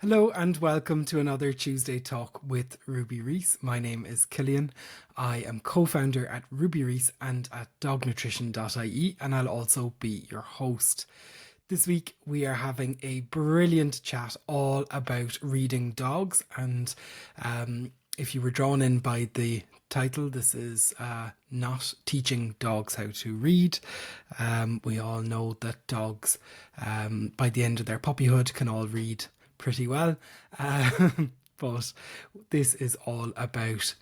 Hello and welcome to another Tuesday Talk with Ruby Reese. My name is Killian. I am co-founder at Ruby Reese and at dognutrition.ie, and I'll also be your host. This week we are having a brilliant chat all about reading dogs, and if you were drawn in by the title, this is not teaching dogs how to read. We all know that dogs by the end of their puppyhood can all read pretty well, but this is all about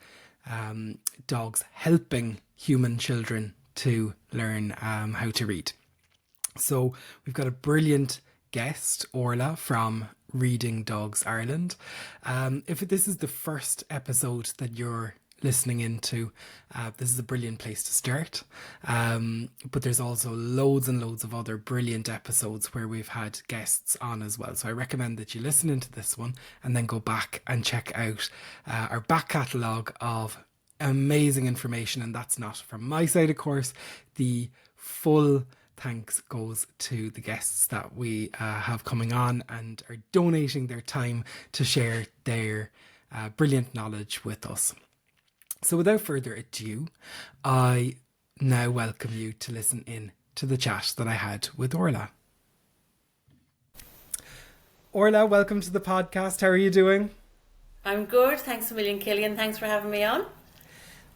dogs helping human children to learn how to read. So we've got a brilliant guest, Orlagh from Reading Dogs Ireland. If this is the first episode that you're listening into, this is a brilliant place to start, but there's also loads and loads of other brilliant episodes where we've had guests on as well, so I recommend that you listen into this one and then go back and check out our back catalogue of amazing information. And that's not from my side, of course. The full thanks goes to the guests that we have coming on and are donating their time to share their brilliant knowledge with us. So without further ado, I now welcome you to listen in to the chat that I had with Orlagh. Orlagh, welcome to the podcast. How are you doing? I'm good. Thanks a million, Killian. Thanks for having me on.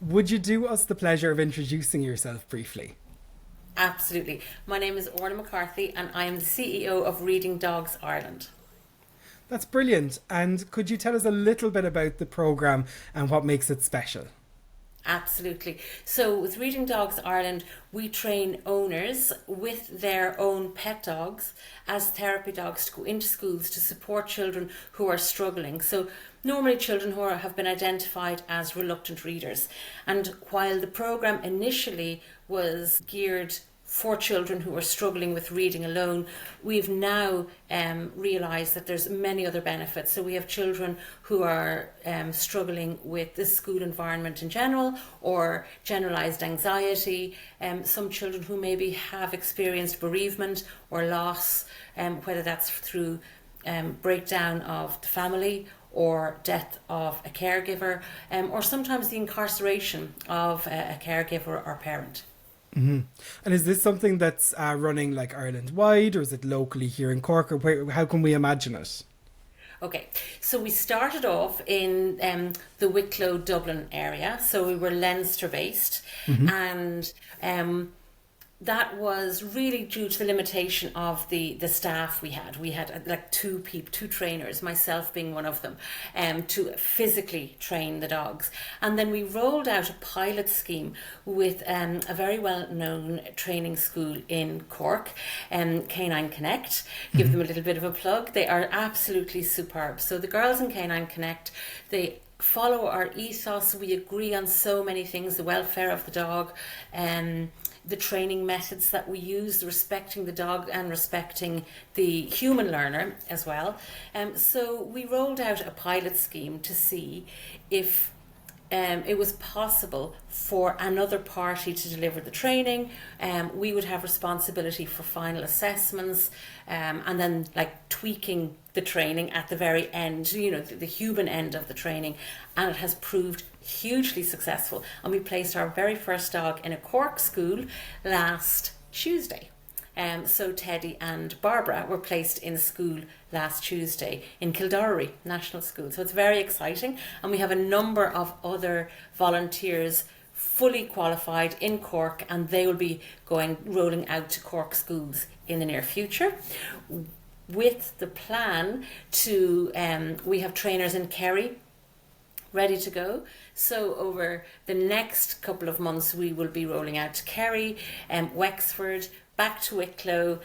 Would you do us the pleasure of introducing yourself briefly? Absolutely. My name is Orlagh McCarthy and I am the CEO of Reading Dogs Ireland. That's brilliant. And could you tell us a little bit about the programme and what makes it special? Absolutely. So with Reading Dogs Ireland, we train owners with their own pet dogs as therapy dogs to go into schools to support children who are struggling. So normally children who have been identified as reluctant readers. And while the programme initially was geared for children who are struggling with reading alone, we've now realised that there's many other benefits. So we have children who are struggling with the school environment in general, or generalised anxiety, some children who maybe have experienced bereavement or loss, whether that's through breakdown of the family or death of a caregiver, or sometimes the incarceration of a caregiver or parent. Mm-hmm. And is this something that's running like Ireland wide, or is it locally here in Cork, or how can we imagine it? Okay, so we started off in the Wicklow, Dublin area. So we were Leinster based, and that was really due to the limitation of the staff we had. We had like two trainers, myself being one of them, to physically train the dogs. And then we rolled out a pilot scheme with a very well-known training school in Cork, Canine Connect. Give them a little bit of a plug. They are absolutely superb. So the girls in Canine Connect, they follow our ethos. We agree on so many things: the welfare of the dog, the training methods that we use, respecting the dog and respecting the human learner as well. So we rolled out a pilot scheme to see if it was possible for another party to deliver the training. We would have responsibility for final assessments, and then like tweaking the training at the very end, the human end of the training. And it has proved hugely successful. And we placed our very first dog in a Cork school last Tuesday. So Teddy and Barbara were placed in school last Tuesday in Kildare National School. So it's very exciting. And we have a number of other volunteers fully qualified in Cork, and they will be rolling out to Cork schools in the near future, with the plan to, we have trainers in Kerry ready to go. So over the next couple of months, we will be rolling out to Kerry, Wexford, back to Wicklow,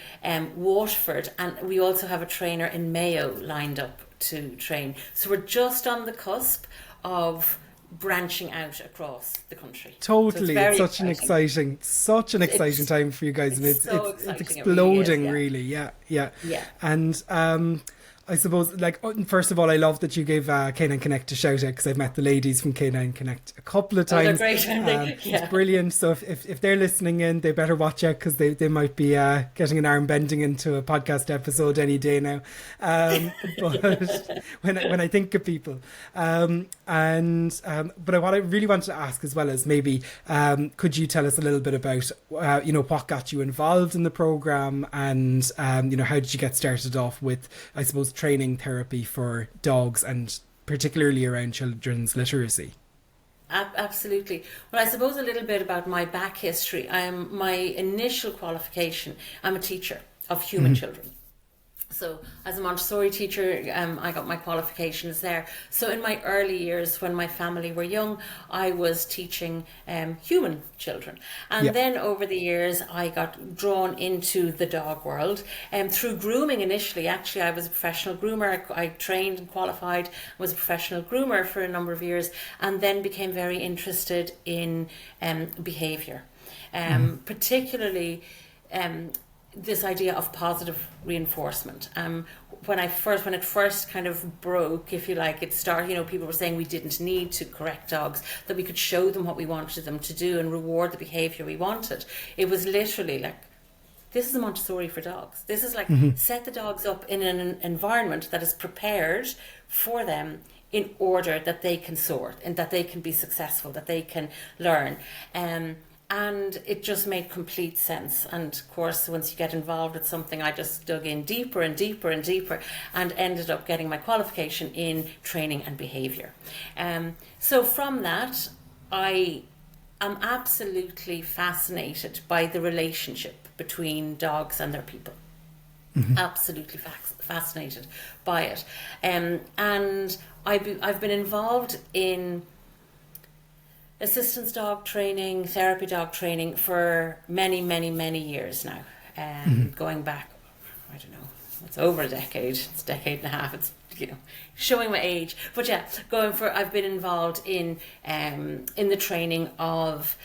Waterford, and we also have a trainer in Mayo lined up to train. So we're just on the cusp of branching out across the country. Totally. So it's such an exciting time for you guys, and it's exploding, really. Yeah. Yeah. And I suppose, like, first of all, I love that you gave Canine Connect a shout out, because I've met the ladies from Canine Connect a couple of Oh, they're times. great, aren't they? Yeah. It's brilliant. So if they're listening in, they better watch out, because they might be getting an arm bending into a podcast episode any day now. But when I think of people, but what I really wanted to ask as well is, maybe could you tell us a little bit about what got you involved in the program, and how did you get started off with, I suppose, training therapy for dogs, and particularly around children's literacy? Absolutely. Well, I suppose a little bit about my back history. My initial qualification, I'm a teacher of human children. So as a Montessori teacher, I got my qualifications there. So in my early years, when my family were young, I was teaching human children. And then over the years, I got drawn into the dog world through grooming initially. Actually, I was a professional groomer. I trained and qualified, was a professional groomer for a number of years, and then became very interested in behaviour, particularly this idea of positive reinforcement. When it first kind of broke, if you like, it started, people were saying we didn't need to correct dogs, that we could show them what we wanted them to do and reward the behaviour we wanted. It was literally like, this is a Montessori for dogs. This is like, set the dogs up in an environment that is prepared for them in order that they can soar and that they can be successful, that they can learn. And it just made complete sense. And of course, once you get involved with something, I just dug in deeper and deeper and deeper, and ended up getting my qualification in training and behaviour. So from that, I am absolutely fascinated by the relationship between dogs and their people. Absolutely fascinated by it. And I've been involved in assistance dog training, therapy dog training for many, many, many years now. Going back, I don't know, it's over a decade. It's a decade and a half. It's showing my age. But yeah, I've been involved in the training of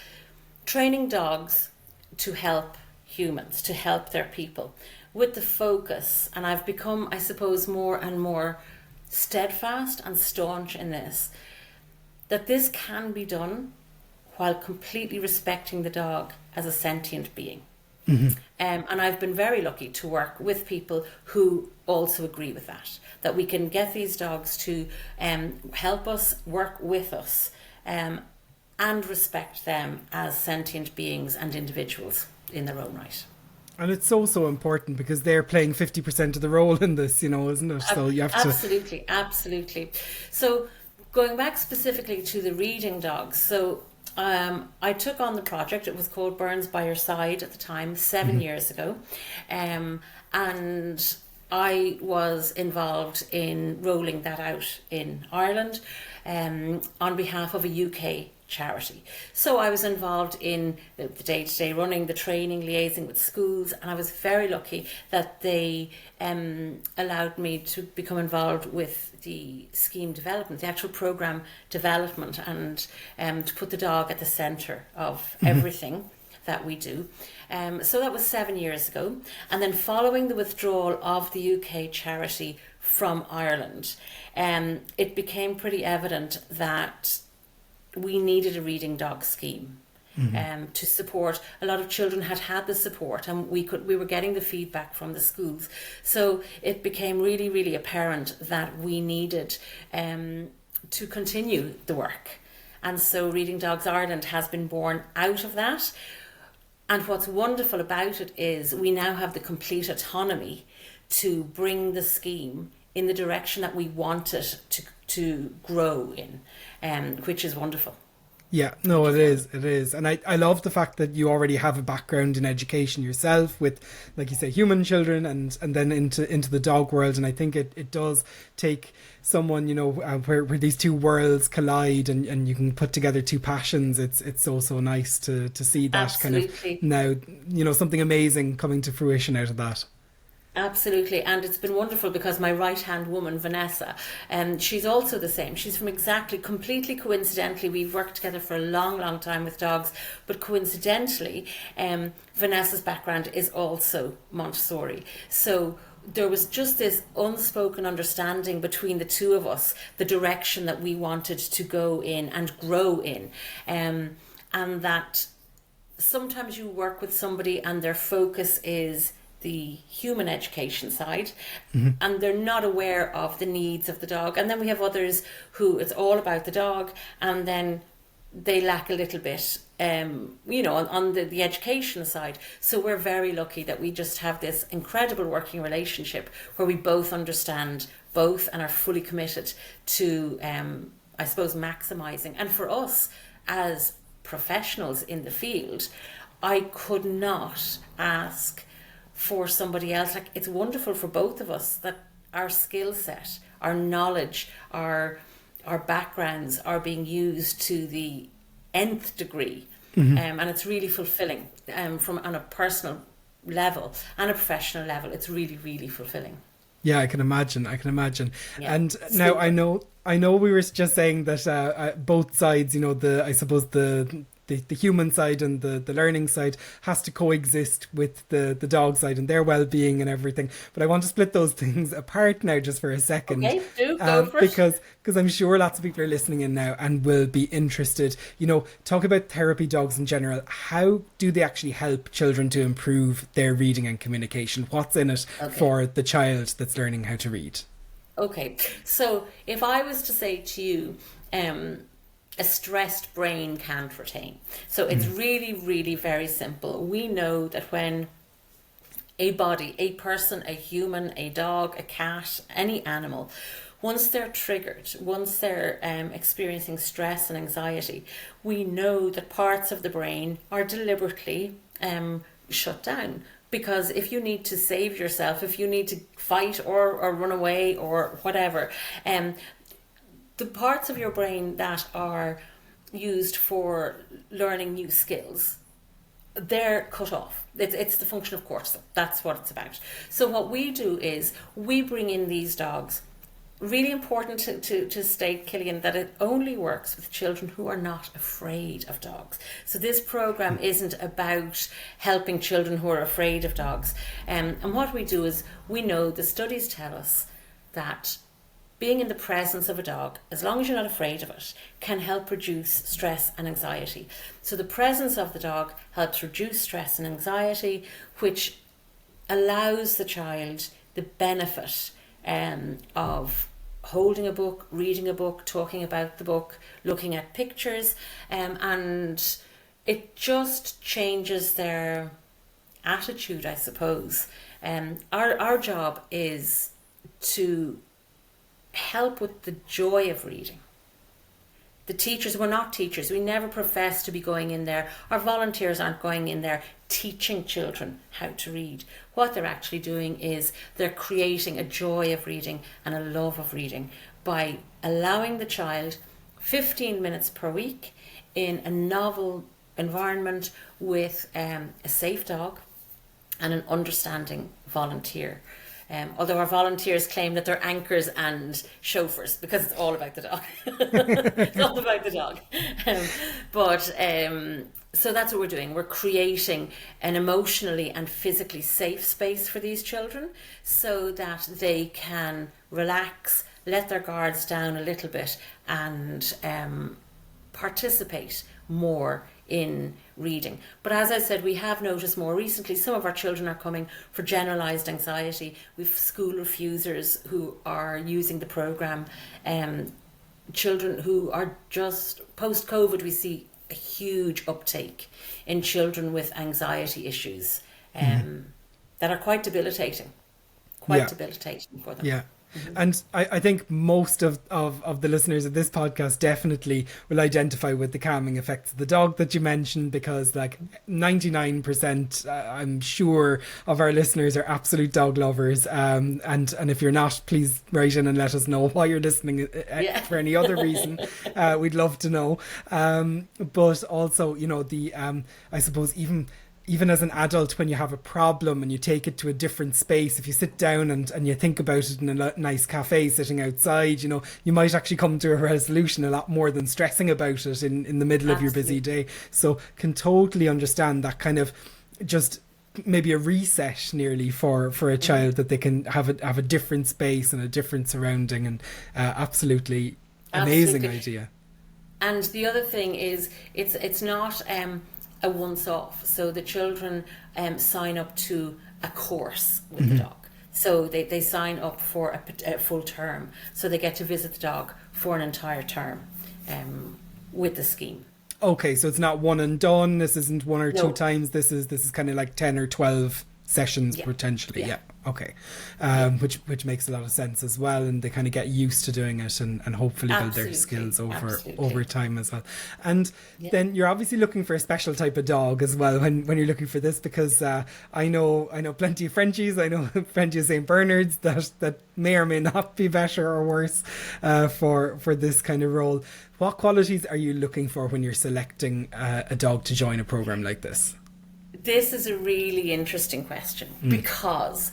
training dogs to help humans, to help their people, with the focus. And I've become, I suppose, more and more steadfast and staunch in this, that this can be done while completely respecting the dog as a sentient being. And I've been very lucky to work with people who also agree with that we can get these dogs to help us, work with us, and respect them as sentient beings and individuals in their own right. And it's so important, because they're playing 50% of the role in this, isn't it? So you have to... Absolutely. So going back specifically to the reading dogs, so I took on the project. It was called Burns by Your Side at the time, 7 years ago. And I was involved in rolling that out in Ireland on behalf of a UK charity. So I was involved in the day-to-day running, the training, liaising with schools, and I was very lucky that they allowed me to become involved with the scheme development, the actual programme development, and to put the dog at the centre of everything that we do. So that was 7 years ago. And then following the withdrawal of the UK charity from Ireland, it became pretty evident that we needed a reading dog scheme to support. A lot of children had the support, and we were getting the feedback from the schools. So it became really, really apparent that we needed to continue the work. And so Reading Dogs Ireland has been born out of that. And what's wonderful about it is we now have the complete autonomy to bring the scheme in the direction that we want it to grow in, which is wonderful. Yeah, no, it is. And I love the fact that you already have a background in education yourself with, like you say, human children and then into the dog world. And I think it does take someone, where these two worlds collide and you can put together two passions. It's so nice to see that. Absolutely. Kind of now, something amazing coming to fruition out of that. Absolutely, and it's been wonderful because my right-hand woman, Vanessa, she's also the same. She's from completely coincidentally, we've worked together for a long, long time with dogs, but coincidentally, Vanessa's background is also Montessori. So there was just this unspoken understanding between the two of us, the direction that we wanted to go in and grow in, and that sometimes you work with somebody and their focus is the human education side, and they're not aware of the needs of the dog. And then we have others who it's all about the dog, and then they lack a little bit, on the education side. So we're very lucky that we just have this incredible working relationship where we both understand both and are fully committed to, I suppose, maximising. And for us as professionals in the field, I could not ask for somebody else. Like, it's wonderful for both of us that our skill set, our knowledge, our backgrounds are being used to the nth degree, and it's really fulfilling on a personal level and a professional level. It's really, really fulfilling. Yeah, I can imagine. Yeah. And now I know we were just saying that both sides, I suppose the human side and the learning side has to coexist with the dog side and their well-being and everything. But I want to split those things apart now just for a second. Okay, go for it. Because I'm sure lots of people are listening in now and will be interested. Talk about therapy dogs in general. How do they actually help children to improve their reading and communication? What's in it for the child that's learning how to read? Okay, so if I was to say to you, a stressed brain can't retain. So it's really, really very simple. We know that when a body, a person, a human, a dog, a cat, any animal, once they're triggered, once they're experiencing stress and anxiety, we know that parts of the brain are deliberately shut down. Because if you need to save yourself, if you need to fight or run away or whatever, the parts of your brain that are used for learning new skills, they're cut off. It's the function of cortisol. That's what it's about. So what we do is we bring in these dogs. Really important to state, Killian, that it only works with children who are not afraid of dogs. So this program isn't about helping children who are afraid of dogs. And what we do is we know the studies tell us that being in the presence of a dog, as long as you're not afraid of it, can help reduce stress and anxiety. So the presence of the dog helps reduce stress and anxiety, which allows the child the benefit of holding a book, reading a book, talking about the book, looking at pictures, and it just changes their attitude, I suppose. Our job is to help with the joy of reading. The teachers, we're not teachers. We never profess to be going in there. Our volunteers aren't going in there teaching children how to read. What they're actually doing is they're creating a joy of reading and a love of reading by allowing the child 15 minutes per week in a novel environment with a safe dog and an understanding volunteer. Although our volunteers claim that they're anchors and chauffeurs because it's all about the dog. It's all about the dog. So that's what we're doing. We're creating an emotionally and physically safe space for these children so that they can relax, let their guards down a little bit and participate more in reading. But as I said, we have noticed more recently some of our children are coming for generalised anxiety. We've school refusers who are using the programme, children who are just post-COVID. We see a huge uptake in children with anxiety issues that are quite debilitating for them. Yeah. And I think most of the listeners of this podcast definitely will identify with the calming effects of the dog that you mentioned, because like 99% I'm sure of our listeners are absolute dog lovers, and if you're not, please write in and let us know why you're listening for any other reason. We'd love to know, but also, you know, the I suppose even even as an adult, when you have a problem and you take it to a different space, if you sit down and you think about it in a nice cafe sitting outside, you know, you might actually come to a resolution a lot more than stressing about it in the middle of your busy day. So can totally understand that kind of just maybe a reset nearly for a child, that they can have a different space and a different surrounding, and absolutely amazing idea. And the other thing is, it's not a once-off. So the children sign up to a course with the dog. So they sign up for a full term. So they get to visit the dog for an entire term with the scheme. Okay, so it's not one and done. This isn't one or two times. This is kind of like 10 or 12 sessions potentially. Yeah. Okay. Which makes a lot of sense as well, and they kind of get used to doing it and hopefully build their skills over time as well. And then you're obviously looking for a special type of dog as well when you're looking for this, because I know plenty of Frenchies, I know plenty of St. Bernards that may or may not be better or worse for this kind of role. What qualities are you looking for when you're selecting a dog to join a program like this? This is a really interesting question, because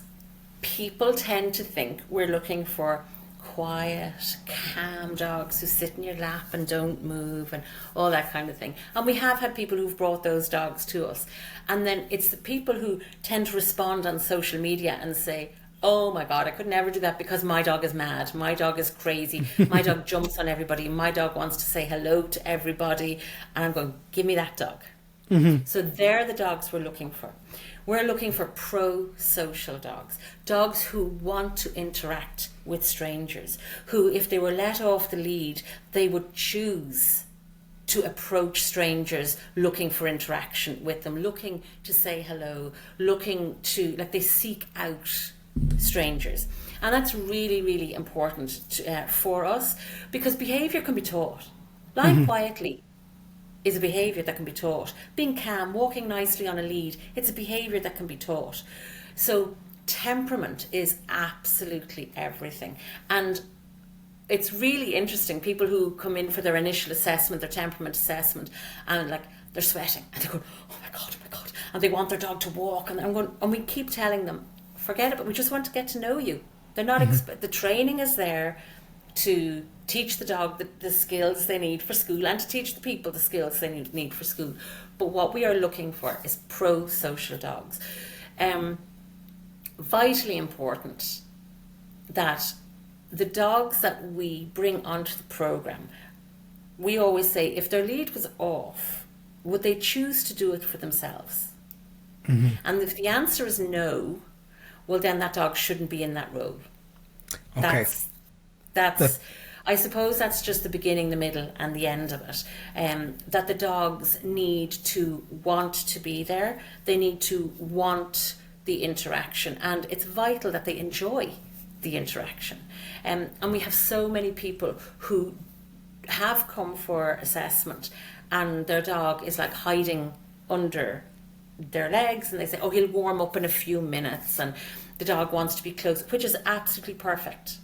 people tend to think we're looking for quiet, calm dogs who sit in your lap and don't move and all that kind of thing. And we have had people who've brought those dogs to us. And then it's the people who tend to respond on social media and say, oh my God, I could never do that because my dog is mad, my dog is crazy, my dog jumps on everybody, my dog wants to say hello to everybody. And I'm going, give me that dog. So they're the dogs we're looking for. We're looking for pro-social dogs. Dogs who want to interact with strangers, who, if they were let off the lead, they would choose to approach strangers looking for interaction with them, looking to say hello, looking to, like, they seek out strangers. And that's really, really important for us, because behaviour can be taught. Lying quietly is a behaviour that can be taught. Being calm, walking nicely on a lead, it's a behaviour that can be taught. So temperament is absolutely everything. And it's really interesting, people who come in for their initial assessment, their temperament assessment, and like they're sweating and they're going, oh my God, and they want their dog to walk, and I'm going, and we keep telling them, forget it, but we just want to get to know you. They're not the training is there to teach the dog the skills they need for school, and to teach the people the skills they need for school. But what we are looking for is pro-social dogs. Vitally important that the dogs that we bring onto the programme, we always say, if their lead was off, would they choose to do it for themselves? And if the answer is no, well, then that dog shouldn't be in that role. Okay. That's I suppose that's just the beginning, the middle and the end of it. That the dogs need to want to be there. They need to want the interaction, and it's vital that they enjoy the interaction. And we have so many people who have come for assessment and their dog is like hiding under their legs, and they say, oh, he'll warm up in a few minutes, and the dog wants to be close, which is absolutely perfect.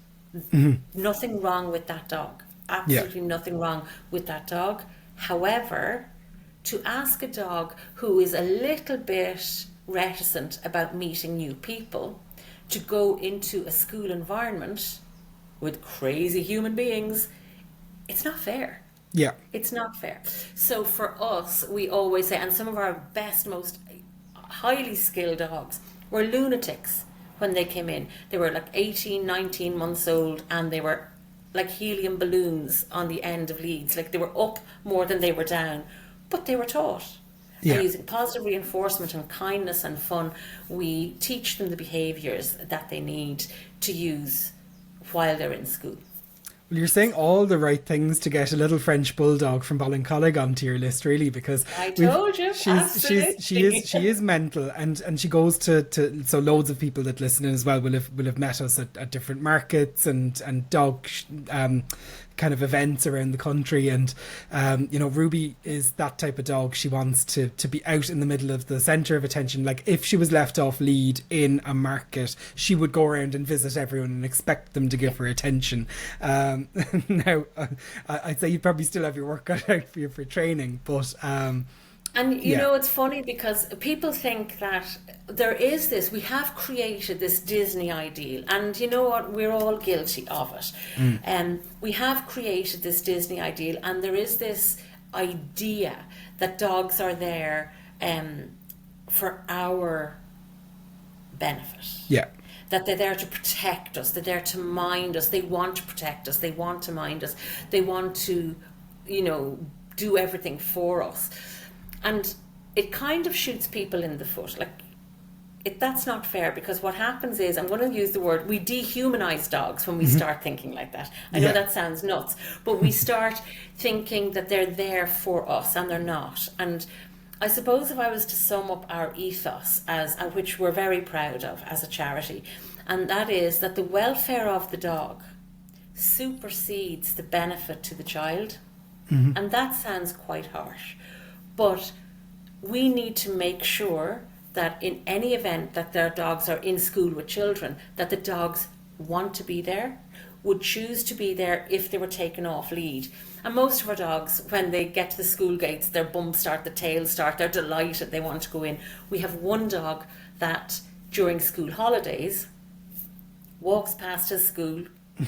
Nothing wrong with that dog. Absolutely nothing wrong with that dog. However, to ask a dog who is a little bit reticent about meeting new people to go into a school environment with crazy human beings, it's not fair. Yeah. It's not fair. So for us, we always say, and some of our best, most highly skilled dogs were lunatics when they came in. They were like 18, 19 months old, and they were like helium balloons on the end of leads. Like they were up more than they were down, but they were taught. And using positive reinforcement and kindness and fun, we teach them the behaviours that they need to use while they're in school. Well, you're saying all the right things to get a little French bulldog from Ballincollig onto your list, really, because I told you, she is mental, and she goes to so loads of people that listen in as well will have met us at different markets and dog kind of events around the country, and Ruby is that type of dog. She wants to be out in the middle of the centre of attention. Like if she was left off lead in a market, she would go around and visit everyone and expect them to give her attention. Now I'd say you'd probably still have your work cut out for you for training, but And you know, it's funny because people think that there is this, we have created this Disney ideal, and you know what, we're all guilty of it. We have created this Disney ideal, and there is this idea that dogs are there for our benefit. Yeah. That they're there to protect us, they're there to mind us, they want to protect us, they want to mind us, they want to, you know, do everything for us. And it kind of shoots people in the foot. Like, that's not fair, because what happens is, I'm going to use the word, we dehumanize dogs when we start thinking like that. I know that sounds nuts, but we start thinking that they're there for us, and they're not. And I suppose if I was to sum up our ethos, which we're very proud of as a charity, and that is that the welfare of the dog supersedes the benefit to the child. And that sounds quite harsh. But we need to make sure that in any event that their dogs are in school with children, that the dogs want to be there, would choose to be there if they were taken off lead. And most of our dogs, when they get to the school gates, their bums start, the tails start, they're delighted, they want to go in. We have one dog that during school holidays walks past his school,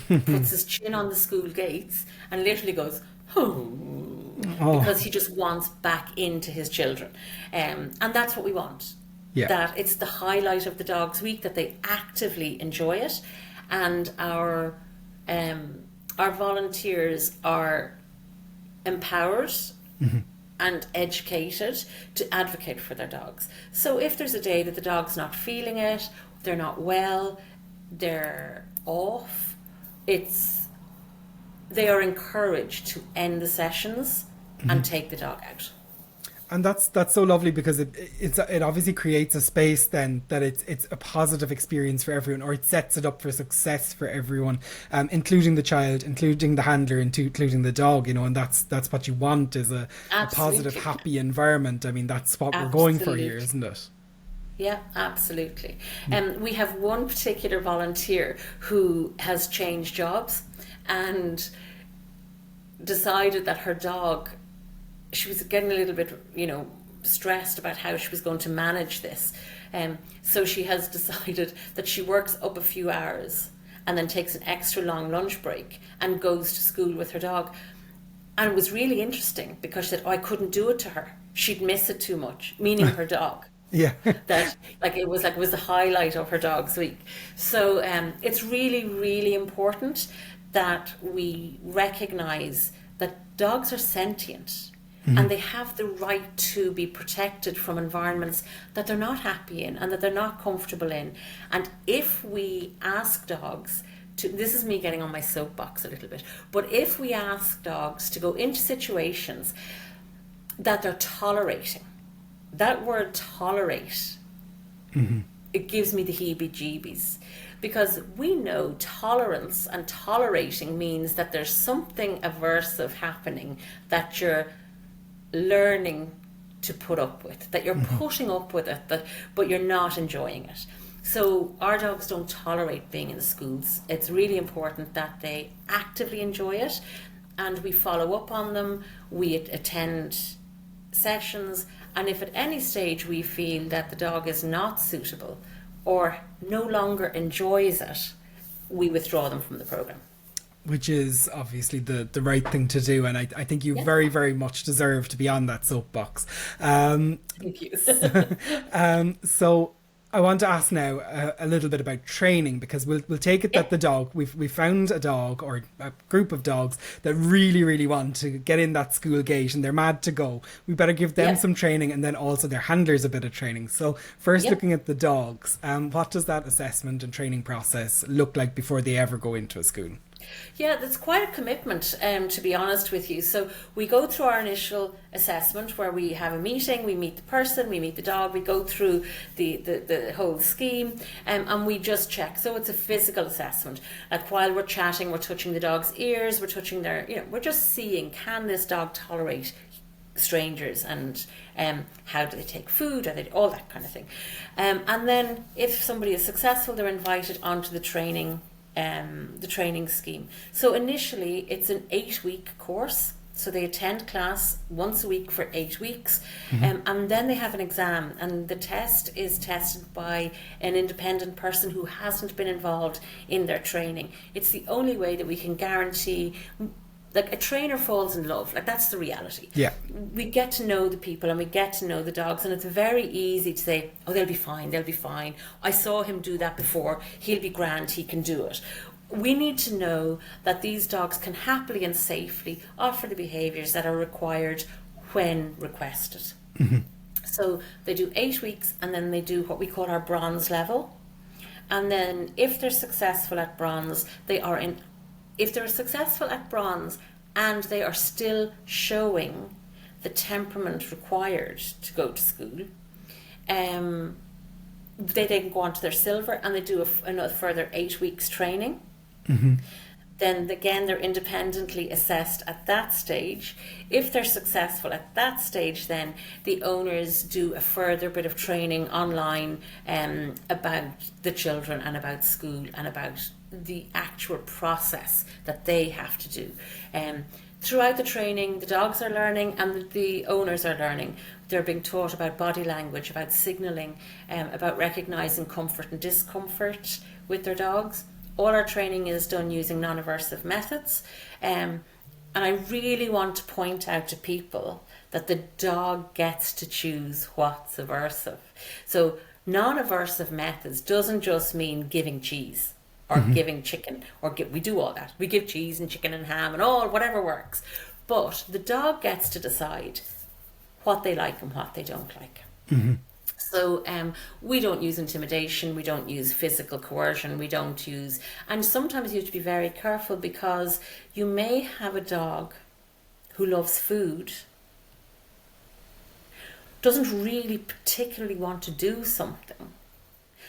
puts his chin on the school gates and literally goes, because he just wants back into his children. And that's what we want. That it's the highlight of the dog's week, that they actively enjoy it. And our volunteers are empowered and educated to advocate for their dogs. So if there's a day that the dog's not feeling it, they're not well, they're off, they are encouraged to end the sessions and take the dog out. And that's so lovely, because it obviously creates a space then that it's a positive experience for everyone, or it sets it up for success for everyone, including the child, including the handler, including the dog, you know. And that's what you want, is a positive, happy environment. I mean, that's what we're going for here, isn't it? Yeah, absolutely. We have one particular volunteer who has changed jobs and decided that her dog, she was getting a little bit, you know, stressed about how she was going to manage this. So she has decided that she works up a few hours and then takes an extra long lunch break and goes to school with her dog. And it was really interesting because she said, I couldn't do it to her. She'd miss it too much, meaning her dog. Yeah. That it was the highlight of her dog's week. So it's really, really important that we recognize that dogs are sentient. And they have the right to be protected from environments that they're not happy in and that they're not comfortable in. And if we ask dogs to, this is me getting on my soapbox a little bit, but if we ask dogs to go into situations that they're tolerating, that word tolerate, it gives me the heebie-jeebies. Because we know tolerance and tolerating means that there's something aversive happening that you're learning to put up with, that you're putting up with it, but you're not enjoying it. So our dogs don't tolerate being in the schools. It's really important that they actively enjoy it, and we follow up on them, we attend sessions, and if at any stage we feel that the dog is not suitable or no longer enjoys it, we withdraw them from the programme. Which is obviously the right thing to do, and I think you very, very much deserve to be on that soapbox. Thank you. So I want to ask now a little bit about training, because we'll take it that the dog, we found a dog or a group of dogs that really, really want to get in that school gate and they're mad to go. We better give them some training, and then also their handlers a bit of training. So first, looking at the dogs, what does that assessment and training process look like before they ever go into a school? Yeah, that's quite a commitment, to be honest with you. So we go through our initial assessment where we have a meeting, we meet the person, we meet the dog, we go through the whole scheme, and we just check. So it's a physical assessment. Like while we're chatting, we're touching the dog's ears, we're touching we're just seeing, can this dog tolerate strangers, and how do they take food, all that kind of thing. And then if somebody is successful, they're invited onto the training scheme. So initially it's an 8-week course. So they attend class once a week for 8 weeks, and then they have an exam, and the test is tested by an independent person who hasn't been involved in their training. It's the only way that we can guarantee, like, a trainer falls in love. Like, that's the reality. Yeah. We get to know the people and we get to know the dogs, and it's very easy to say, oh, they'll be fine. I saw him do that before. He'll be grand. He can do it. We need to know that these dogs can happily and safely offer the behaviours that are required when requested. So they do 8 weeks, and then they do what we call our bronze level. And then if they're successful at bronze, if they're successful at bronze and they are still showing the temperament required to go to school, they can go on to their silver, and they do another further 8 weeks training. Then again, they're independently assessed at that stage. If they're successful at that stage, then the owners do a further bit of training online about the children and about school and about the actual process that they have to do. Throughout the training, the dogs are learning and the owners are learning. They're being taught about body language, about signalling, about recognising comfort and discomfort with their dogs. All our training is done using non-aversive methods. And I really want to point out to people that the dog gets to choose what's aversive. So non-aversive methods doesn't just mean giving cheese or giving chicken, we do all that. We give cheese and chicken and ham and all, whatever works. But the dog gets to decide what they like and what they don't like. So we don't use intimidation, we don't use physical coercion, and sometimes you have to be very careful, because you may have a dog who loves food, doesn't really particularly want to do something,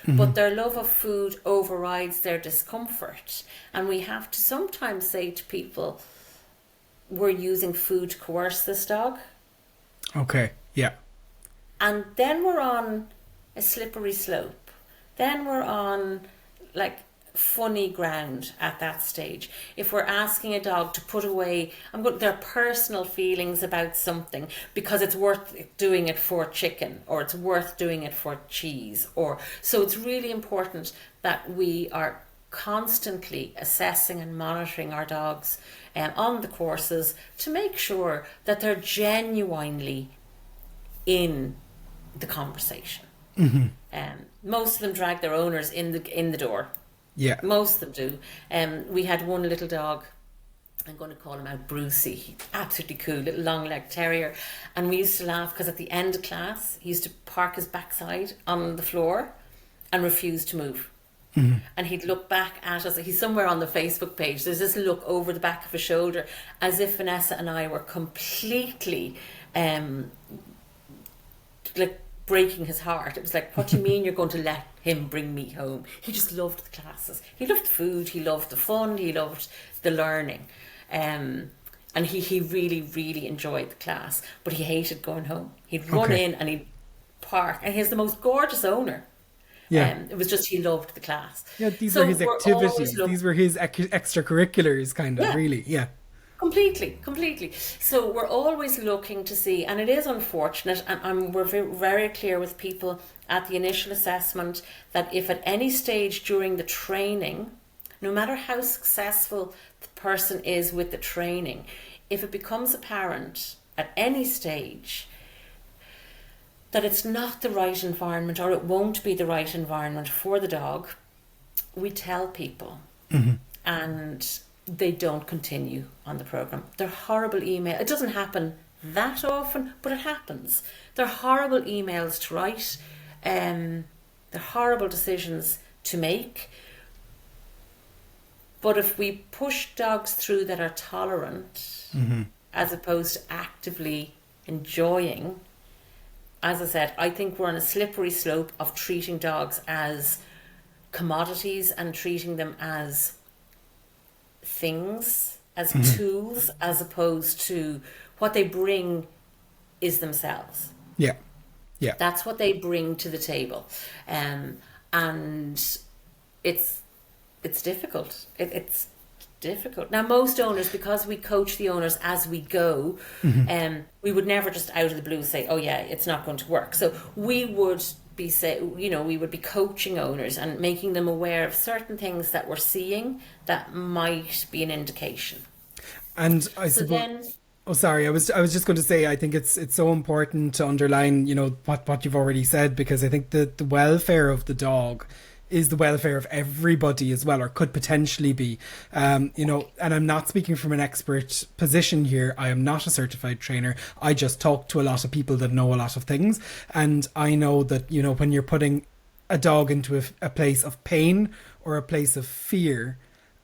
but their love of food overrides their discomfort. And we have to sometimes say to people, we're using food to coerce this dog. Okay, yeah. And then we're on a slippery slope. Then we're on, like, funny ground at that stage. If we're asking a dog to put away their personal feelings about something because it's worth doing it for chicken, or it's worth doing it for cheese, so it's really important that we are constantly assessing and monitoring our dogs on the courses to make sure that they're genuinely in the conversation. Most of them drag their owners in the door. Yeah. Most of them do. We had one little dog, I'm going to call him out Brucey. He's absolutely cool, little long-legged terrier. And we used to laugh because at the end of class, he used to park his backside on the floor and refuse to move. And he'd look back at us. He's somewhere on the Facebook page. There's this look over the back of his shoulder, as if Vanessa and I were completely like breaking his heart. It was like, what do you mean you're going to let him bring me home? He just loved the classes. He loved food, he loved the fun, he loved the learning. And he really, really enjoyed the class, but he hated going home. He'd run in and he'd park, and he has the most gorgeous owner. Yeah. It was just, he loved the class. Yeah, these were his activities. These were his extracurriculars, kind of, really. Yeah. Completely. So we're always looking to see, and it is unfortunate, and we're very clear with people at the initial assessment that if at any stage during the training, no matter how successful the person is with the training, if it becomes apparent at any stage that it's not the right environment, or it won't be the right environment for the dog, we tell people. And they don't continue on the programme. They're horrible emails. It doesn't happen that often, but it happens. They're horrible emails to write. They're horrible decisions to make. But if we push dogs through that are tolerant, as opposed to actively enjoying, as I said, I think we're on a slippery slope of treating dogs as commodities and treating them as things, as tools, as opposed to what they bring is themselves. Yeah. That's what they bring to the table. And it's difficult. It's difficult. Now, most owners, because we coach the owners as we go, we would never just out of the blue say, oh yeah, it's not going to work. So we would be we would be coaching owners and making them aware of certain things that we're seeing that might be an indication. And I suppose. Oh, sorry. I was just going to say, I think it's so important to underline, what you've already said, because I think that the welfare of the dog is the welfare of everybody as well, or could potentially be. And I'm not speaking from an expert position here. I am not a certified trainer. I just talk to a lot of people that know a lot of things. And I know that, when you're putting a dog into a place of pain or a place of fear,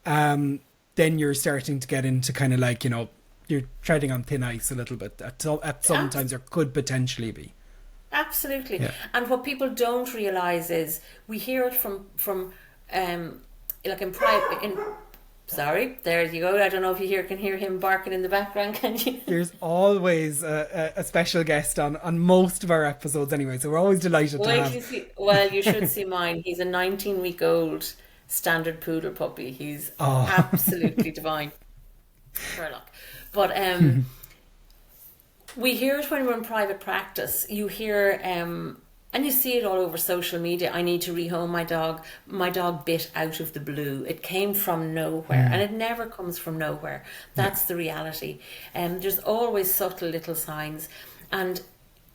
then you're starting to get into kind of like, you're treading on thin ice a little bit at sometimes, or could potentially be. Absolutely. Yeah. And what people don't realise is we hear it from like in private. Sorry, there you go. I don't know if you can hear him barking in the background. Can you? There's always a special guest on most of our episodes anyway, so we're always delighted to have. You should see mine. He's a 19-week-old standard poodle puppy. He's absolutely divine. Sherlock. But we hear it when we're in private practice. You hear, and you see it all over social media, I need to rehome my dog. My dog bit out of the blue. It came from nowhere, and it never comes from nowhere. That's the reality. There's always subtle little signs. And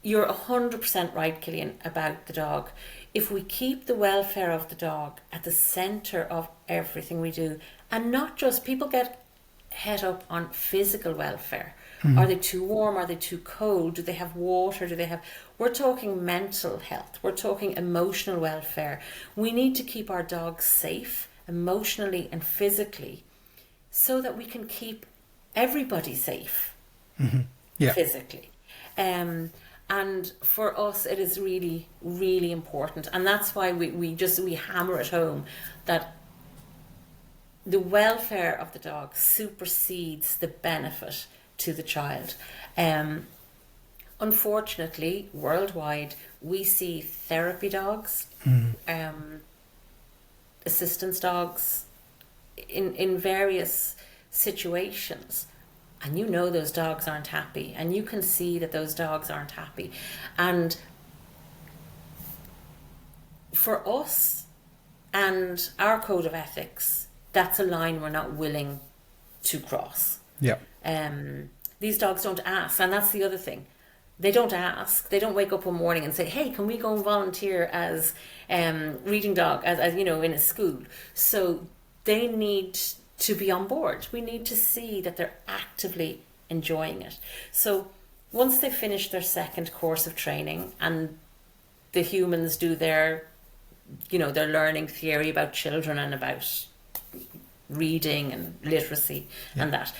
you're 100% right, Killian, about the dog. If we keep the welfare of the dog at the centre of everything we do, and not just, people get head up on physical welfare. Are they too warm? Are they too cold? Do they have water? We're talking mental health. We're talking emotional welfare. We need to keep our dogs safe emotionally and physically so that we can keep everybody safe physically. And for us, it is really, really important. And that's why we hammer it home that the welfare of the dog supersedes the benefit to the child. Unfortunately, worldwide, we see therapy dogs, assistance dogs in various situations. And those dogs aren't happy. And you can see that those dogs aren't happy. And for us and our code of ethics, that's a line we're not willing to cross. Yeah. These dogs don't ask, and that's the other thing. They don't ask. They don't wake up one morning and say, "Hey, can we go and volunteer as reading dog, as in a school?" So they need to be on board. We need to see that they're actively enjoying it. So once they finish their second course of training and the humans do their learning theory about children and about reading and literacy and that.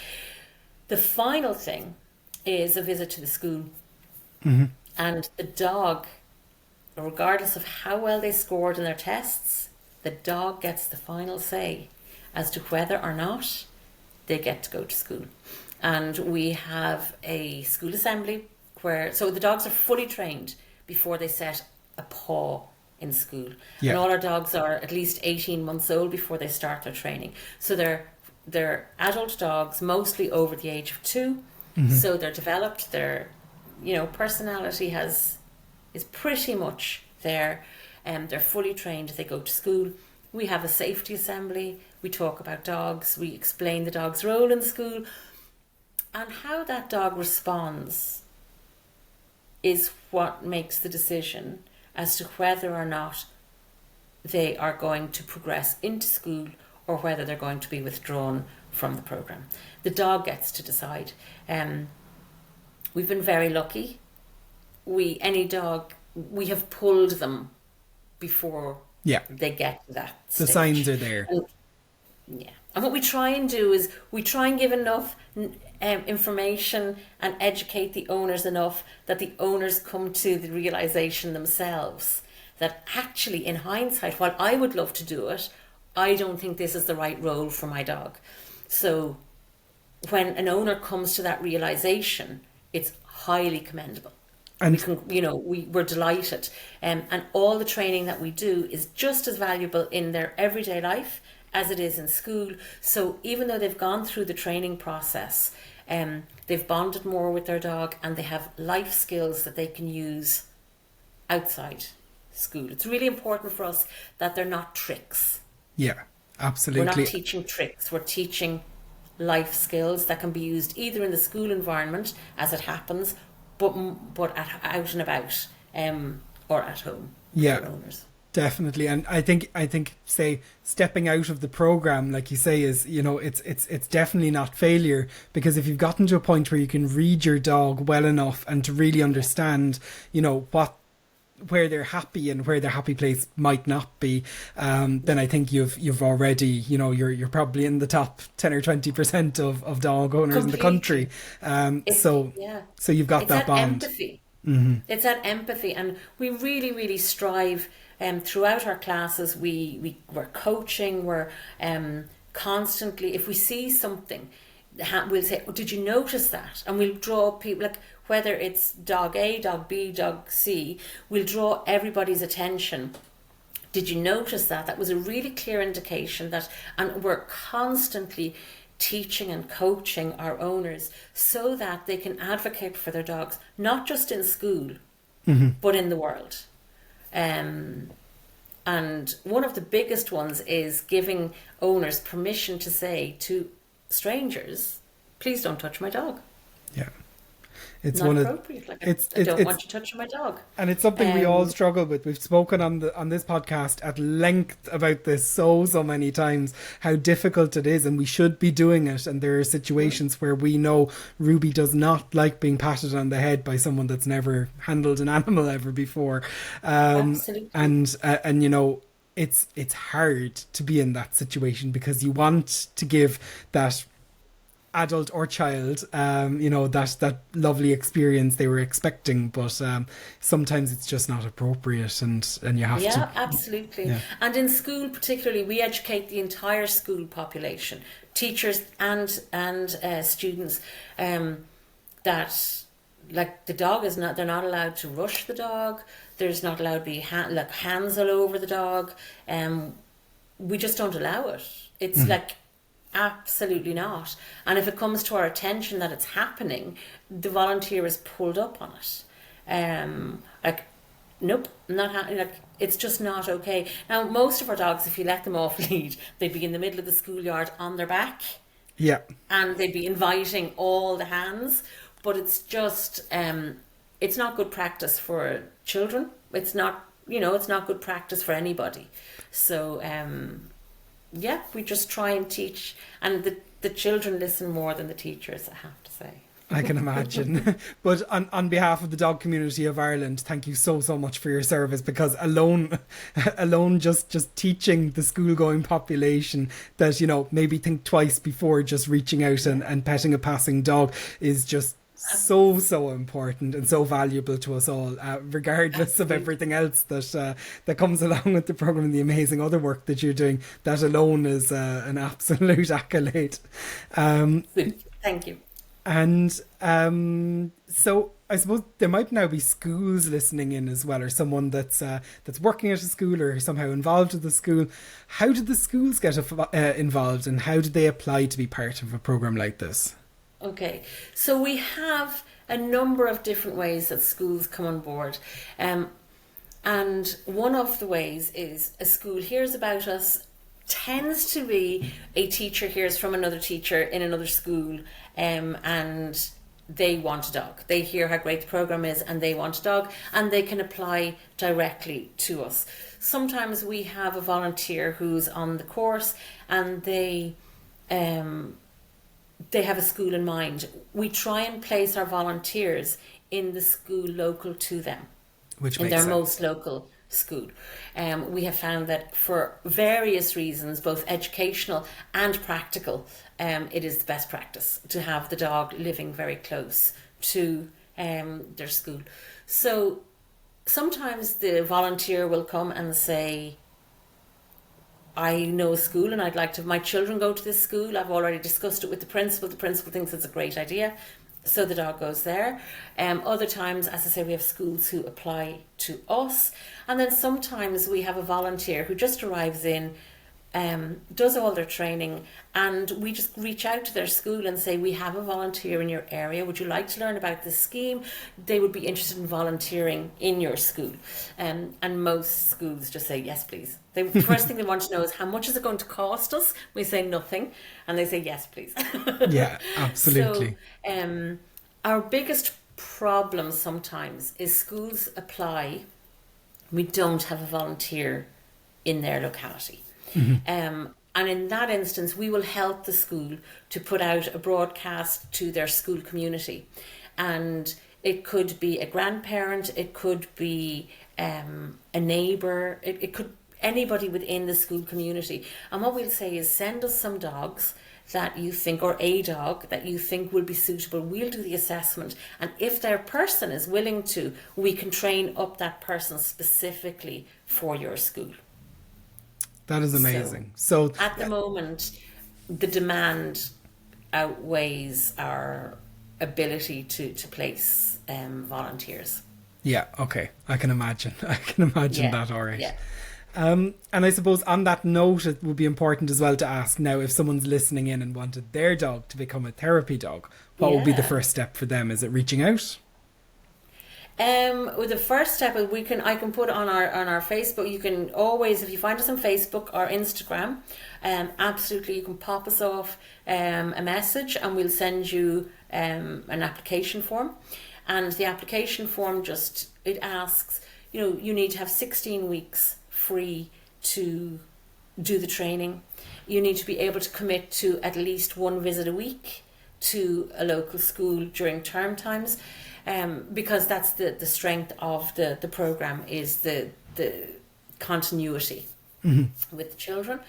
The final thing is a visit to the school. And the dog, regardless of how well they scored in their tests, the dog gets the final say as to whether or not they get to go to school. And we have a school assembly so the dogs are fully trained before they set a paw in school. And all our dogs are at least 18 months old before they start their training. So they're adult dogs, mostly over the age of 2. So they're developed, their personality is pretty much there. They're fully trained. They go to school. We have a safety assembly. We talk about dogs. We explain the dog's role in school. And how that dog responds is what makes the decision as to whether or not they are going to progress into school or whether they're going to be withdrawn from the programme. The dog gets to decide. We've been very lucky. We have pulled them before they get to that stage. The signs are there. And what we try and do is we try and give enough information and educate the owners enough that the owners come to the realisation themselves that actually, in hindsight, while I would love to do it, I don't think this is the right role for my dog. So when an owner comes to that realisation, it's highly commendable. And we're delighted. And all the training that we do is just as valuable in their everyday life as it is in school. So even though they've gone through the training process, they've bonded more with their dog, and they have life skills that they can use outside school. It's really important for us that they're not tricks. Yeah, absolutely. We're not teaching tricks. We're teaching life skills that can be used either in the school environment, as it happens, but out and about, or at home. Yeah. For owners. Definitely. And I think say stepping out of the program, like you say, is, you know, it's definitely not failure, because if you've gotten to a point where you can read your dog well enough and to really understand, you know, where they're happy and where their happy place might not be, then I think you've already, you know, you're probably in the top 10 or 20% of dog owners in the country. So you've got that bond. Empathy. Mm-hmm. It's that empathy, and we really, really strive. Throughout our classes, we're coaching. We're constantly, if we see something, we'll say, "Oh, did you notice that?" And we'll draw people, like whether it's dog A, dog B, dog C, we'll draw everybody's attention. Did you notice that? That was a really clear indication that, and we're constantly teaching and coaching our owners so that they can advocate for their dogs, not just in school, but in the world. And one of the biggest ones is giving owners permission to say to strangers, "Please don't touch my dog." Yeah. It's not one appropriate. Of, I don't want you touching my dog. And it's something we all struggle with. We've spoken on this podcast at length about this so many times, how difficult it is, and we should be doing it. And there are situations where we know Ruby does not like being patted on the head by someone that's never handled an animal ever before. Absolutely. And you know, it's hard to be in that situation, because you want to give that adult or child, you know, that lovely experience they were expecting, but sometimes it's just not appropriate, and you have to. Yeah, absolutely. Yeah. And in school particularly, we educate the entire school population, teachers and students, that like the dog is not, they're not allowed to rush the dog. There's not allowed to be hands all over the dog. We just don't allow it. It's like, absolutely not. And if it comes to our attention that it's happening, the volunteer is pulled up on it. Like, nope, not like, it's just not okay. Now, most of our dogs, if you let them off lead, they'd be in the middle of the schoolyard on their back. Yeah. And they'd be inviting all the hands. But it's just, it's not good practice for children. It's not, you know, it's not good practice for anybody. So, yeah, we just try and teach, and the children listen more than the teachers, I have to say. I can imagine. But on behalf of the dog community of Ireland, thank you so much for your service, because alone just teaching the school-going population that, you know, maybe think twice before just reaching out and petting a passing dog is just so important and so valuable to us all, regardless of everything else that comes along with the program and the amazing other work that you're doing. That alone is an absolute accolade. Thank you. And so I suppose there might now be schools listening in as well, or someone that's working at a school or somehow involved with the school. How did the schools get involved, and how did they apply to be part of a program like this? Okay, so we have a number of different ways that schools come on board. And one of the ways is a school hears about us, tends to be a teacher hears from another teacher in another school, and they want a dog. They hear how great the program is and they want a dog, and they can apply directly to us. Sometimes we have a volunteer who's on the course and they have a school in mind. We try and place our volunteers in the school local to them, which in makes their sense. most local school. We have found that for various reasons, both educational and practical, it is the best practice to have the dog living very close to their school. So sometimes the volunteer will come and say, I know a school and I'd like to have my children go to this school. I've already discussed it with the principal. The principal thinks it's a great idea. So the dog goes there. Other times, as I say, we have schools who apply to us. And then sometimes we have a volunteer who just arrives in does all their training, and we just reach out to their school and say, we have a volunteer in your area, would you like to learn about this scheme? They would be interested in volunteering in your school, and most schools just say yes please. The first thing they want to know is, how much is it going to cost us? We say nothing, and they say yes please. Yeah, absolutely. So our biggest problem sometimes is schools apply, we don't have a volunteer in their locality. And in that instance, we will help the school to put out a broadcast to their school community. And it could be a grandparent, it could be a neighbour, it could anybody within the school community. And what we'll say is, send us some dogs that you think, or a dog that you think will be suitable. We'll do the assessment, and if their person is willing to, we can train up that person specifically for your school. That is amazing. So at the moment, the demand outweighs our ability to place volunteers. Yeah, okay. I can imagine. That, all right. Yeah. And I suppose on that note, it would be important as well to ask now, if someone's listening in and wanted their dog to become a therapy dog, what would be the first step for them? Is it reaching out? Well, the first step is I can put on our Facebook. You can always, if you find us on Facebook or Instagram, absolutely you can pop us off a message, and we'll send you an application form. And the application form it asks, you need to have 16 weeks free to do the training. You need to be able to commit to at least one visit a week to a local school during term times. Because that's the strength of the program, is the continuity with the children.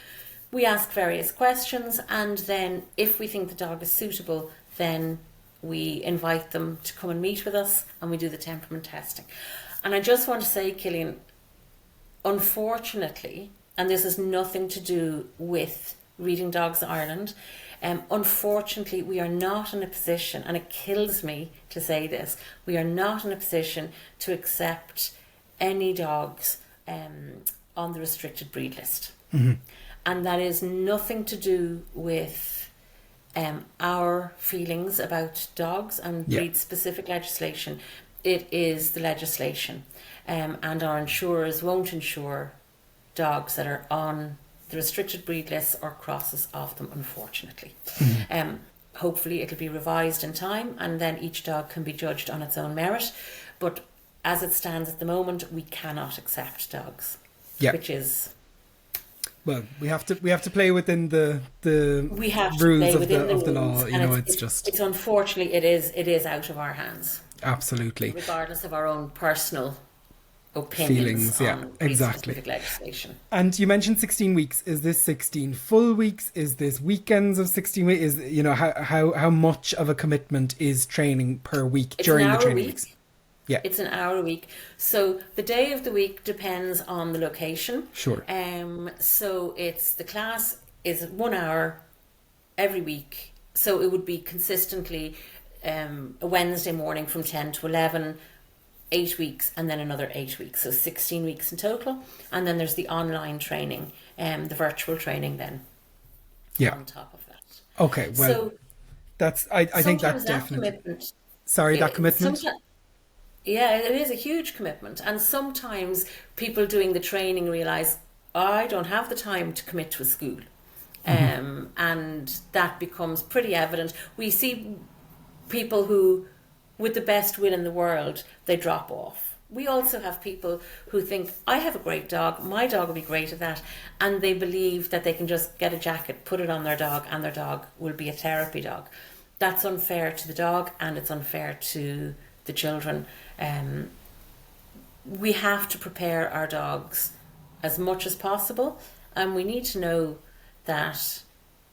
We ask various questions, and then if we think the dog is suitable, then we invite them to come and meet with us, and we do the temperament testing. And I just want to say, Killian, unfortunately, and this has nothing to do with Reading Dogs Ireland, unfortunately, we are not in a position, and it kills me to say this, we are not in a position to accept any dogs on the restricted breed list. And that is nothing to do with our feelings about dogs and breed-specific legislation. It is the legislation, and our insurers won't insure dogs that are on the restricted breed lists or crosses of them, unfortunately. Hopefully it'll be revised in time, and then each dog can be judged on its own merit. But as it stands at the moment, we cannot accept dogs, which is... Well, we have to play within the rules of the law. It's unfortunately it is out of our hands. Absolutely. Regardless of our own personal opinions, on exactly. Specific legislation. And you mentioned 16 weeks. Is this 16 full weeks? Is this weekends of 16 weeks? Is how much of a commitment is training per week during the training weeks? Yeah, it's an hour a week. So the day of the week depends on the location. Sure. So the class is 1 hour every week. So it would be consistently a Wednesday morning from 10 to 11. 8 weeks, and then another 8 weeks, so 16 weeks in total. And then there's the online training, the virtual training then on top of that. Okay, well, so that's I think that definitely commitment, that commitment. Yeah, it is a huge commitment, and sometimes people doing the training realise, I don't have the time to commit to a school, and that becomes pretty evident. We see people who, with the best will in the world, they drop off. We also have people who think, I have a great dog, my dog will be great at that, and they believe that they can just get a jacket, put it on their dog, and their dog will be a therapy dog. That's unfair to the dog, and it's unfair to the children. We have to prepare our dogs as much as possible, and we need to know that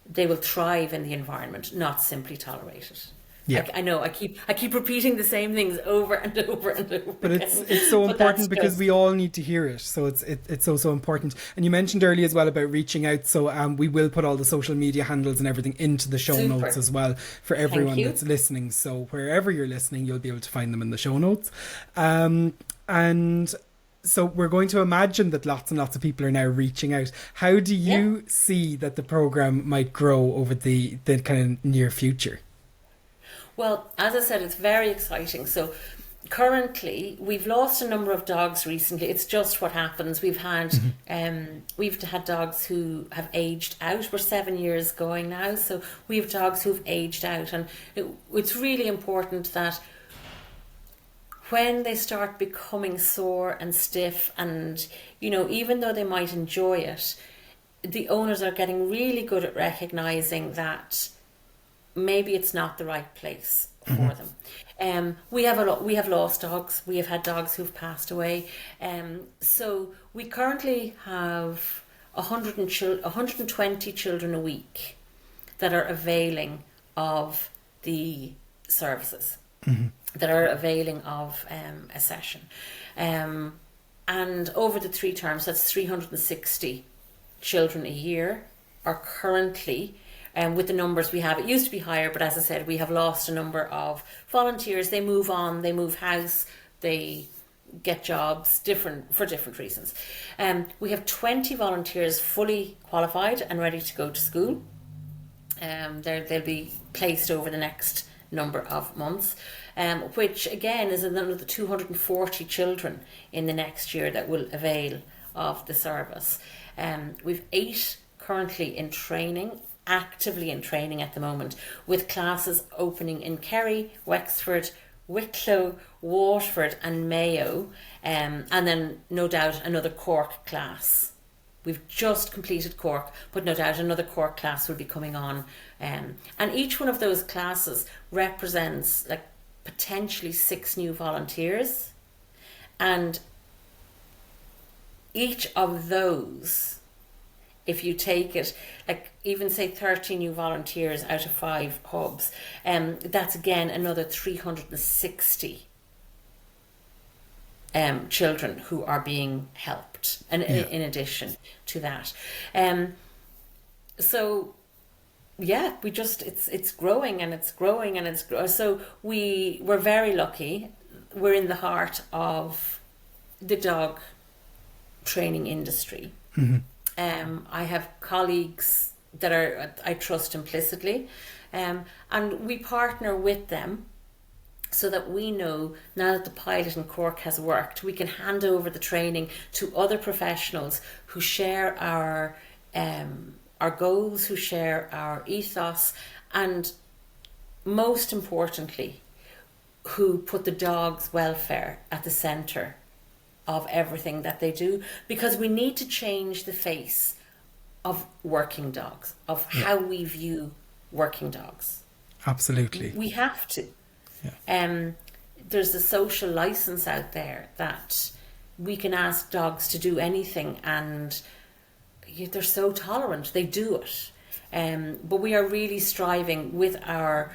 they will thrive in the environment, not simply tolerate it. Yeah. I know I keep repeating the same things over and over and over. But it's so important because we all need to hear it. So it's so important. And you mentioned earlier as well about reaching out. So we will put all the social media handles and everything into the show notes as well for everyone that's listening. So wherever you're listening, you'll be able to find them in the show notes. And So we're going to imagine that lots and lots of people are now reaching out. How do Yeah. you see that the program might grow over the kind of near future? Well, as I said, it's very exciting. So currently, we've lost a number of dogs recently. It's just what happens. We've had dogs who have aged out. We're 7 years going now, so we have dogs who've aged out, and it's really important that when they start becoming sore and stiff, and even though they might enjoy it, the owners are getting really good at recognizing that maybe it's not the right place for them. We have lost dogs. We have had dogs who've passed away. So we currently have 120 children a week that are availing of the services, that are availing of a session. And over the 3 terms, that's 360 children a year are currently, with the numbers we have. It used to be higher, but as I said, we have lost a number of volunteers. They move on, they move house, they get jobs for different reasons. We have 20 volunteers fully qualified and ready to go to school. They'll be placed over the next number of months, which again is another 240 children in the next year that will avail of the service. We've 8 currently in training, actively in training at the moment, with classes opening in Kerry, Wexford, Wicklow, Waterford and Mayo, and then no doubt another Cork class. We've just completed Cork, but no doubt another Cork class will be coming on. And each one of those classes represents potentially 6 new volunteers. And each of those, if you take it, even say 30 new volunteers out of 5 hubs, that's again another 360 children who are being helped, and in addition to that. So yeah, it's growing and it's growing and it's growing. So we're very lucky. We're in the heart of the dog training industry. I have colleagues that I trust implicitly, and we partner with them so that we know now that the pilot in Cork has worked, we can hand over the training to other professionals who share our goals, who share our ethos, and most importantly, who put the dog's welfare at the centre of everything that they do, because we need to change the face of working dogs, of how we view working dogs. Absolutely. We have to. There's a social license out there that we can ask dogs to do anything, and they're so tolerant, they do it. But we are really striving with our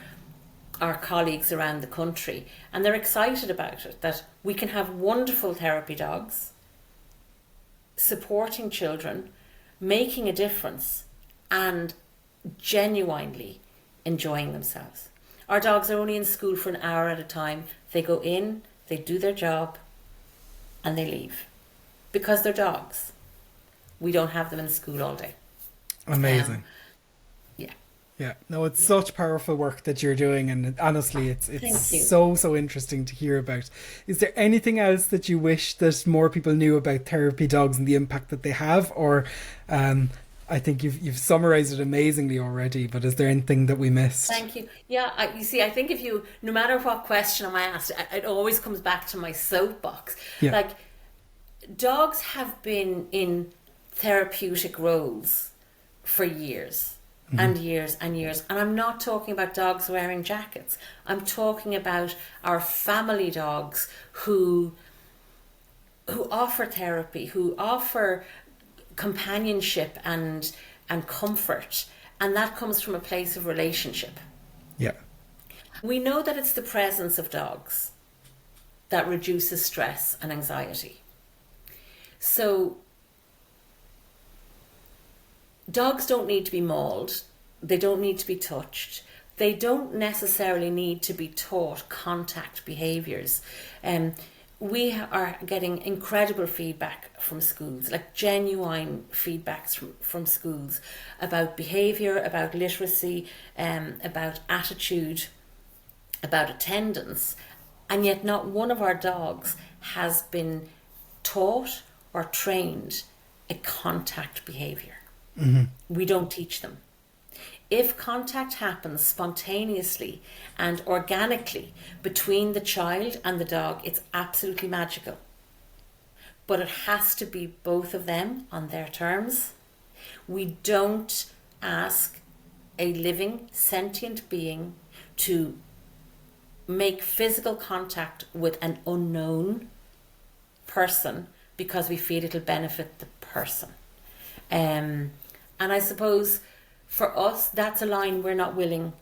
colleagues around the country, and they're excited about it, that we can have wonderful therapy dogs supporting children, making a difference, and genuinely enjoying themselves. Our dogs are only in school for an hour at a time. They go in, they do their job, and they leave. Because they're dogs. We don't have them in school all day. Amazing. Yeah. Yeah, no, it's such powerful work that you're doing, and honestly, it's Thank so interesting to hear about. Is there anything else that you wish that more people knew about therapy dogs and the impact that they have? Or I think you've summarized it amazingly already, but is there anything that we missed? Thank you. Yeah, I think no matter what question I'm asked, it always comes back to my soapbox. Yeah. Dogs have been in therapeutic roles for years and years and years. And I'm not talking about dogs wearing jackets. I'm talking about our family dogs who offer therapy, who offer companionship and comfort. And that comes from a place of relationship. Yeah. We know that it's the presence of dogs that reduces stress and anxiety. So dogs don't need to be mauled. They don't need to be touched. They don't necessarily need to be taught contact behaviours. we are getting incredible feedback from schools, like genuine feedbacks from schools about behaviour, about literacy, about attitude, about attendance, and yet not one of our dogs has been taught or trained a contact behaviour. We don't teach them. If contact happens spontaneously and organically between the child and the dog, it's absolutely magical. But it has to be both of them on their terms. We don't ask a living, sentient being to make physical contact with an unknown person because we feel it'll benefit the person. And I suppose for us, that's a line we're not willing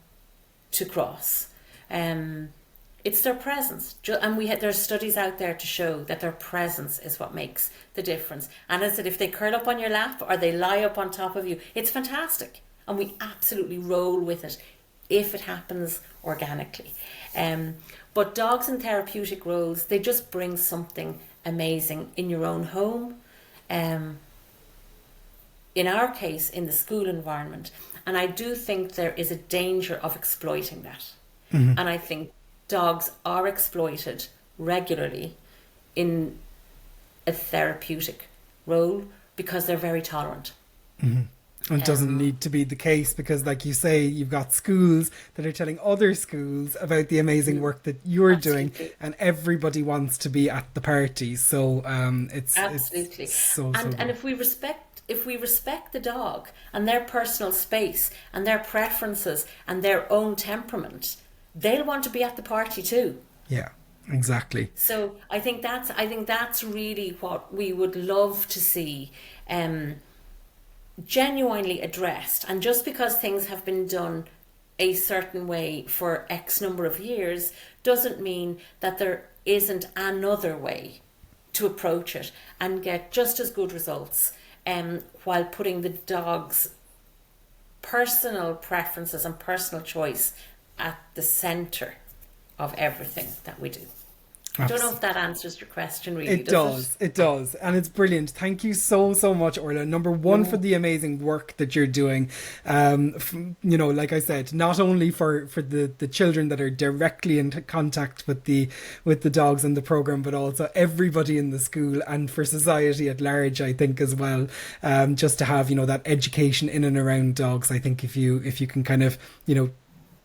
to cross. It's their presence, and there's studies out there to show that their presence is what makes the difference. And as I said, if they curl up on your lap or they lie up on top of you, it's fantastic, and we absolutely roll with it if it happens organically. But dogs in therapeutic roles, they just bring something amazing in your own home. In our case, in the school environment. And I do think there is a danger of exploiting that. And I think dogs are exploited regularly in a therapeutic role because they're very tolerant. And it doesn't need to be the case because, like you say, you've got schools that are telling other schools about the amazing work that you're doing, and everybody wants to be at the party. So it's so and if we respect the dog and their personal space and their preferences and their own temperament, they'll want to be at the party too. Yeah, exactly. So I think that's really what we would love to see genuinely addressed. And just because things have been done a certain way for X number of years doesn't mean that there isn't another way to approach it and get just as good results, while putting the dog's personal preferences and personal choice at the centre of everything that we do. I don't know if that answers your question really. It does. And it's brilliant. Thank you so much, Orlagh. Number one, for the amazing work that you're doing. Like I said, not only for the children that are directly in contact with the dogs in the programme, but also everybody in the school and for society at large, I think, as well. Just to have, that education in and around dogs. I think if you can kind of,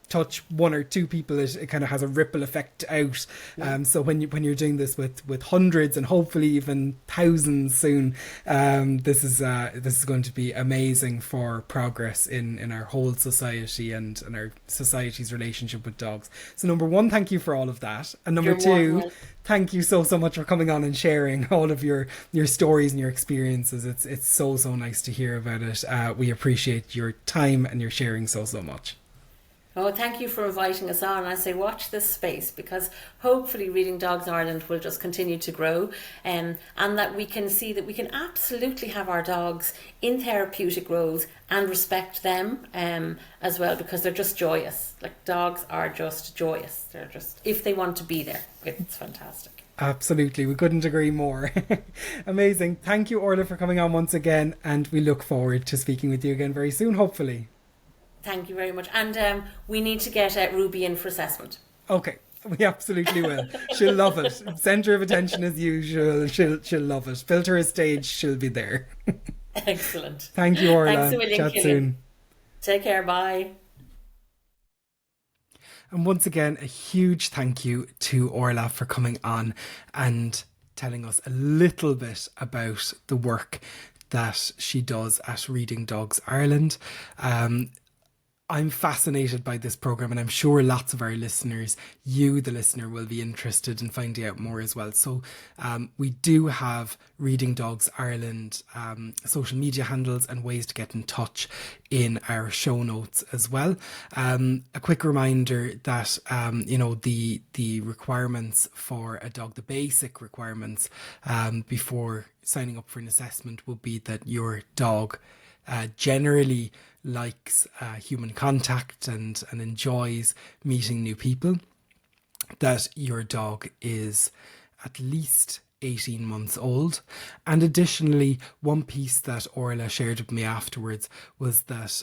touch one or two people, it kind of has a ripple effect out. So when you're doing this with hundreds and hopefully even thousands soon, this is going to be amazing for progress in our whole society and our society's relationship with dogs. So number one, thank you for all of that, and number two, thank you so much for coming on and sharing all of your stories and your experiences. It's so nice to hear about it. We appreciate your time and your sharing so much. Oh, thank you for inviting us on. I say watch this space, because hopefully Reading Dogs Ireland will just continue to grow, and that we can see that we can absolutely have our dogs in therapeutic roles and respect them as well, because they're just joyous. Like, dogs are just joyous. They're just, if they want to be there, it's fantastic. Absolutely. We couldn't agree more. Amazing. Thank you, Orlagh, for coming on once again, and we look forward to speaking with you again very soon, hopefully. Thank you very much. And we need to get Ruby in for assessment. Okay, we absolutely will. She'll love it. Centre of attention as usual. She'll love it. Built her a stage, she'll be there. Excellent. Thank you, Orlagh. Thanks a million, Chat Killian. soon. Take care. Bye. And once again, a huge thank you to Orlagh for coming on and telling us a little bit about the work that she does at Reading Dogs Ireland. I'm fascinated by this programme, and I'm sure lots of our listeners, you, the listener, will be interested in finding out more as well. So we do have Reading Dogs Ireland social media handles and ways to get in touch in our show notes as well. A quick reminder that, the requirements for a dog, the basic requirements before signing up for an assessment will be that your dog generally likes human contact and enjoys meeting new people, that your dog is at least 18 months old. And additionally, one piece that Orla shared with me afterwards was that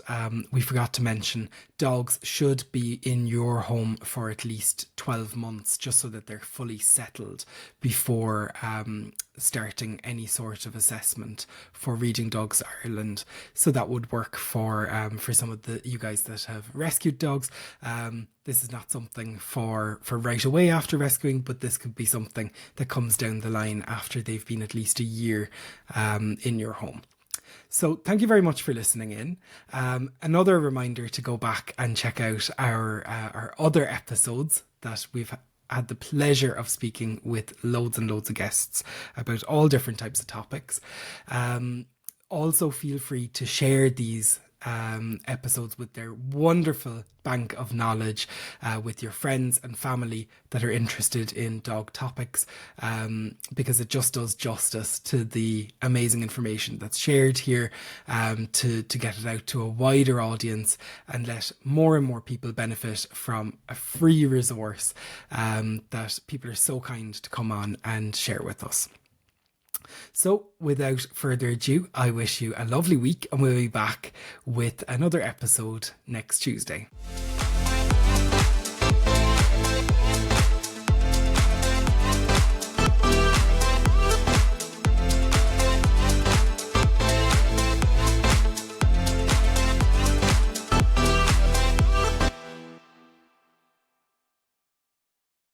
we forgot to mention dogs should be in your home for at least 12 months, just so that they're fully settled before starting any sort of assessment for Reading Dogs Ireland. So that would work for some of you guys that have rescued dogs. This is not something for right away after rescuing, but this could be something that comes down the line after they've been at least a year in your home. So thank you very much for listening in. Another reminder to go back and check out our other episodes that we've had the pleasure of speaking with loads and loads of guests about all different types of topics. Also feel free to share these episodes with their wonderful bank of knowledge with your friends and family that are interested in dog topics, because it just does justice to the amazing information that's shared here, to get it out to a wider audience and let more and more people benefit from a free resource that people are so kind to come on and share with us. So without further ado, I wish you a lovely week, and we'll be back with another episode next Tuesday.